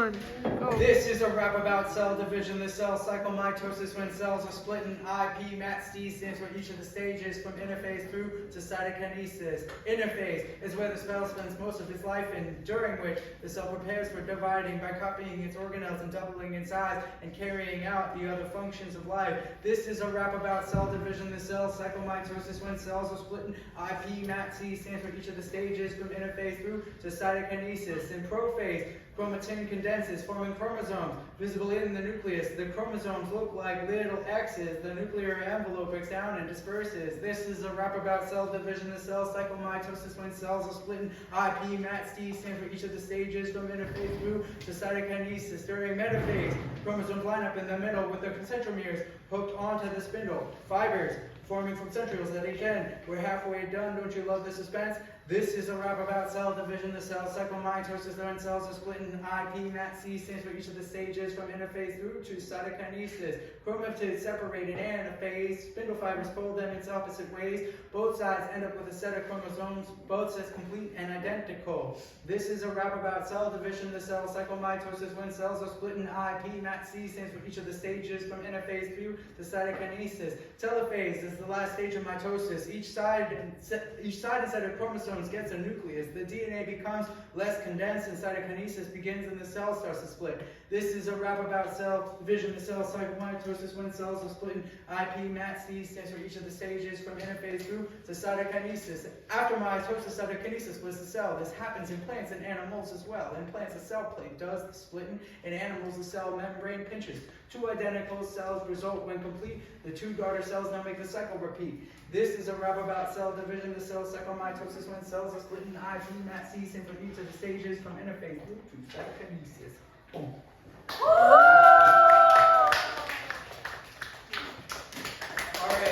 1, go. This is a rap about cell division, the cell cycle, mitosis, when cells are split in IP. MAT-C stands for each of the stages from interphase through to cytokinesis. Interphase is where the cell spends most of its life in, during which the cell prepares for dividing by copying its organelles and doubling in size and carrying out the other functions of life. This is a rap about cell division, the cell cycle, mitosis, when cells are split in IP. MAT-C stands for each of the stages from interphase through to cytokinesis. In prophase, chromatin condenses, forming chromosomes visible in the nucleus. The chromosomes look like little X's. The nuclear envelope breaks down and disperses. This is a rap about cell division, the cell cycle, mitosis, when cells are split in IP. MAT-C stands for each of the stages from interphase through to cytokinesis. During metaphase, chromosomes line up in the middle with their centromeres hooked onto the spindle. Fibers forming from centrioles at each end. We're halfway done. Don't you love the suspense? This is a rap about cell division, the cell cycle, mitosis, when cells are split in IP. MAT-C stands for each of the stages from interphase through to cytokinesis. Chromatids separate in anaphase. Spindle fibers fold them in opposite ways. Both sides end up with a set of chromosomes, both sets complete and identical. This is a rap about cell division, the cell cycle, mitosis, when cells are split in IP. MAT-C stands for each of the stages from interphase through to cytokinesis. Telophase is the last stage of mitosis. Each side inside of chromosomes gets a nucleus. The DNA becomes less condensed and cytokinesis begins and the cell starts to split. This is a rap about cell division, the cell cycle, mitosis, when cells are split in IP. MAT-C stands for each of the stages from interphase through to cytokinesis. After mitosis, cytokinesis splits the cell. This happens in plants and animals as well. In plants, the cell plate does the splitting. In animals, the cell membrane pinches. Two identical cells result when complete. The two daughter cells now make the cycle repeat. This is a rap about cell division, the cell cycle, mitosis, when cells are split in IP. MAT-C stands for each of the stages from interphase through to cytokinesis.